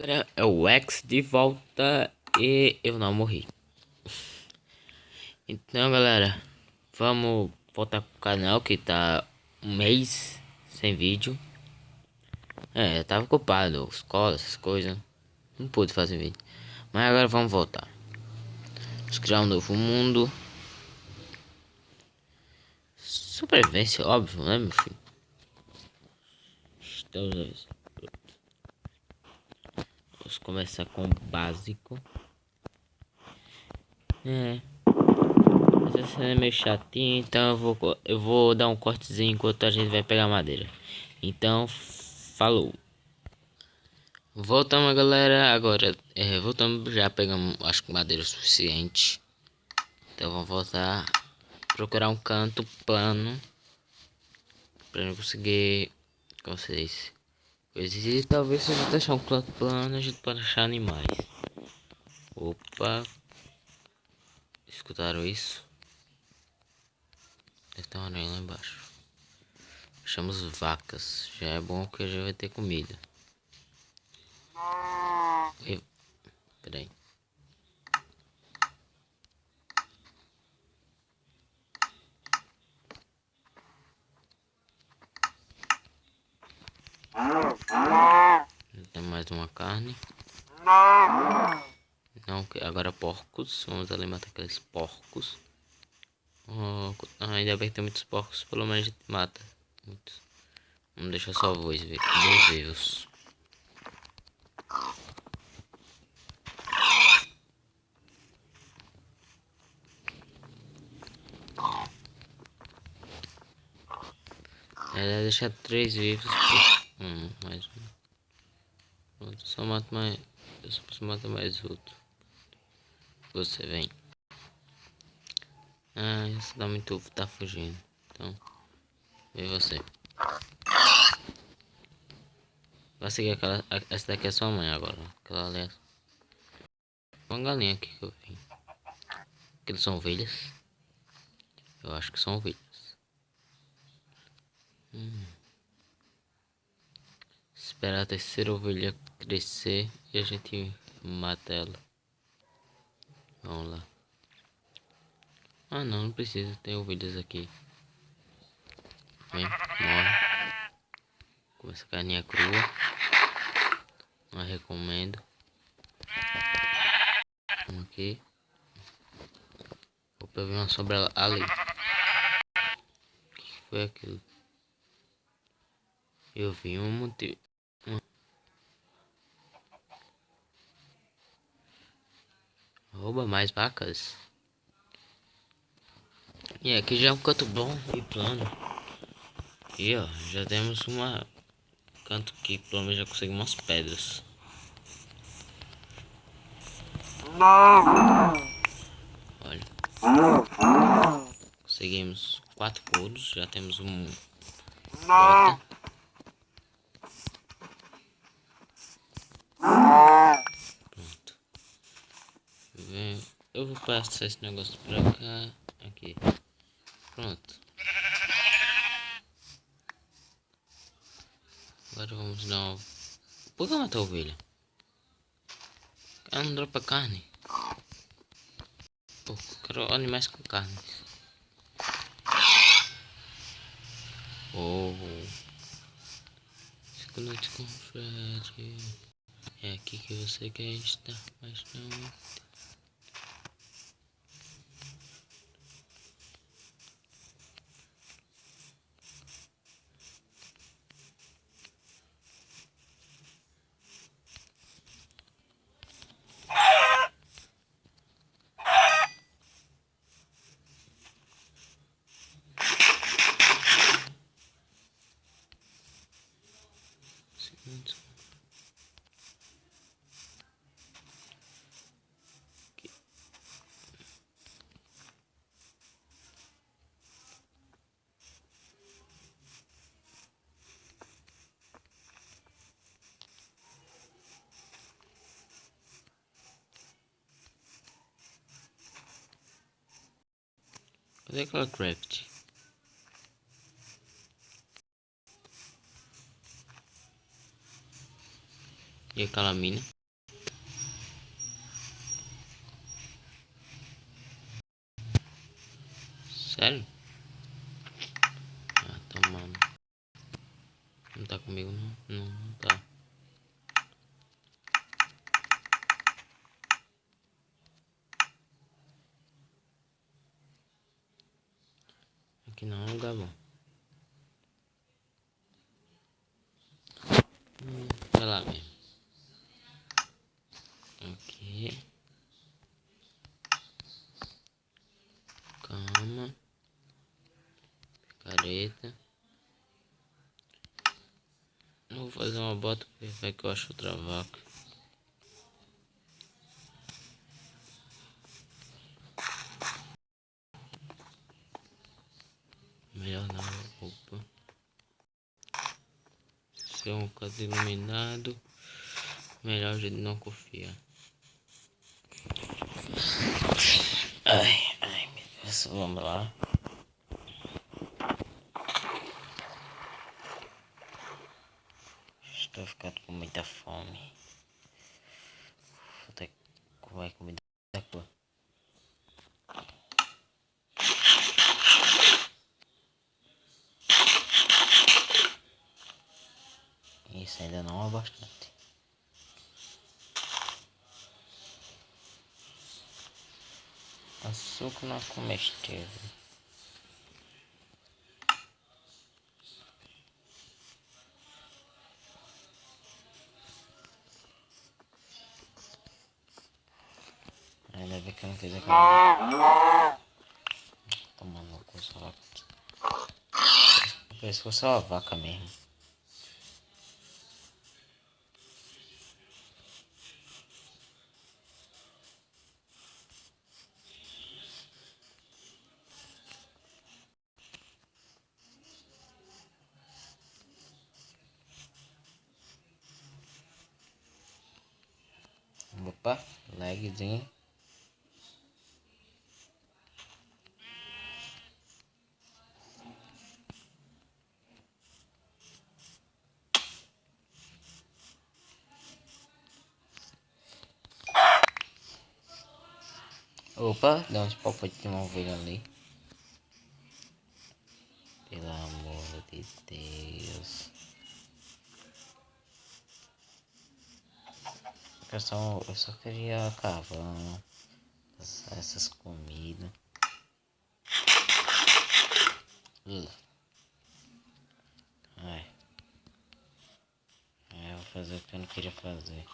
É o X de volta e eu não morri. Então, galera, vamos voltar pro canal que tá um mês sem vídeo. Eu tava ocupado, escola, essas coisas. Não pude fazer vídeo. Mas agora vamos voltar. Vamos criar um novo mundo. Sobrevivência, óbvio, né, meu filho? Vamos começar com o básico. Mas essa é meio chatinha, então eu vou dar um cortezinho enquanto a gente vai pegar madeira. Então, falou. Voltamos, galera. Agora, voltamos, já pegamos, acho que madeira o suficiente. Então vamos voltar, procurar um canto plano para não conseguir, como se diz, coisas. E talvez se a gente achar um canto plano, a gente pode achar animais. Opa, escutaram isso? Deve ter uma aranha lá embaixo. Achamos vacas, já é bom que já vai ter comida. Peraí. Tem mais uma carne. Não, agora porcos. Vamos ali matar aqueles porcos. Ainda bem que tem muitos porcos, pelo menos a gente mata. Muitos. Vamos deixar só dois vivos. Deixar três vivos. Mais um. Pronto, só mato mais. Eu só posso matar mais outro. Você vem. Esse dá muito. Tá fugindo. Então, vem você. Vai seguir aquela. Essa daqui é sua mãe agora. Aquela ali é. Uma galinha aqui que eu vi. Aqueles são ovelhas? Eu acho que são ovelhas. Esperar a terceira ovelha crescer e a gente mata ela. Vamos lá. Não, não precisa. Tem ovelhas aqui. Vem, morre. Com essa carninha crua. Não recomendo. Aqui. Opa, eu vi uma sombra ali. O que foi aquilo? Eu vi um motivo. Rouba mais vacas. E aqui já é um canto bom e plano. E ó, já temos uma canto que pelo menos já conseguimos umas pedras. Olha. Conseguimos 4 couros, já temos um bota. Pronto. Eu vou passar esse negócio pra cá. Aqui. Pronto. Agora vamos dar uma... Por que matar a ovelha? Ela não dropa carne. Pô, quero animais com carne. Oh. 5 noites com Fred. É aqui que você quer estar, mas não. Cadê aquela craft? E aquela mina. Sério? Ah, tá, mano. Não tá comigo, não? Não, não tá. Aqui não é um lugar bom. Vai lá mesmo. Aqui. Calma. Careta. Não vou fazer uma bota porque vai que eu acho outra vaca. Melhor não. Opa. Se é um canto iluminado, melhor a gente não confiar. Ai, meu Deus. Vamos lá. Estou ficando com muita fome. Vou ter que comer comida da cor. Isso ainda não é bastante. Açúcar não é comestível. Ainda bem que eu não fiz aquela. Tomando no cu essa vaca. Parece que fosse uma vaca mesmo. Opa, lagzinho. Opa, dá uns palpos de uma ovelha ali. Pelo amor de Deus. Eu só queria carvão. Essas comidas. Ai. Eu vou fazer o que eu não queria fazer.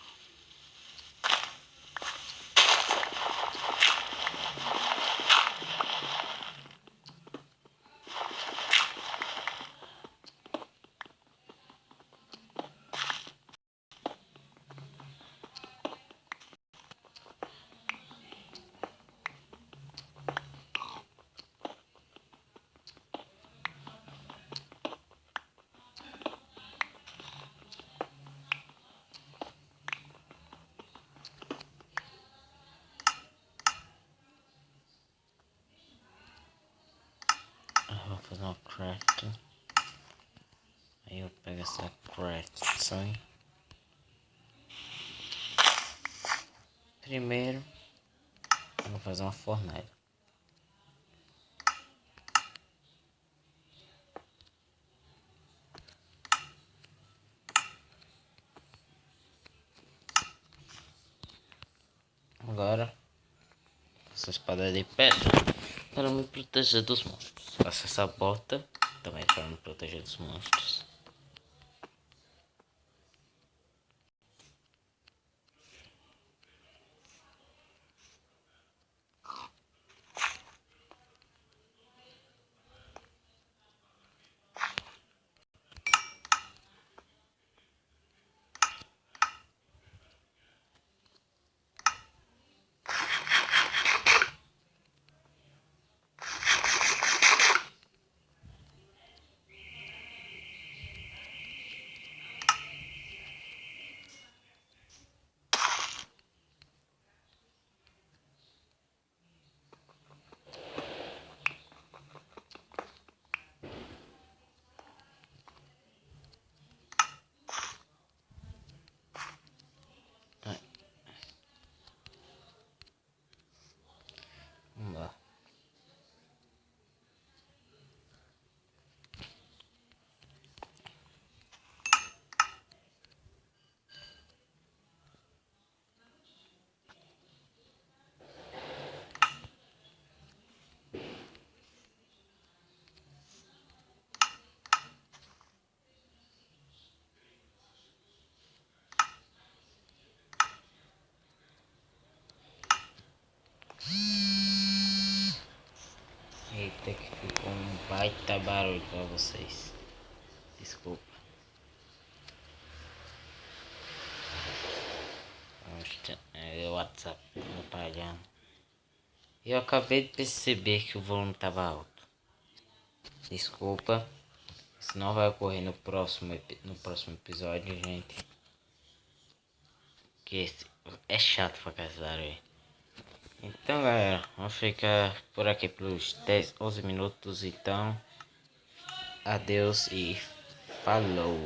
Eu vou fazer uma crafting. Aí eu pego essa crafting. Primeiro, eu vou fazer uma fornalha. Agora, essa espada de pedra para me proteger dos monstros. Faço essa bota também para me proteger dos monstros. Até que ficou um baita barulho pra vocês. Desculpa. É o WhatsApp atrapalhando. Eu acabei de perceber que o volume tava alto. Desculpa. Isso não vai ocorrer no próximo episódio, gente. Que é chato pra casar, velho. Então, galera, vamos ficar por aqui pelos 10, 11 minutos. Então, adeus e falou.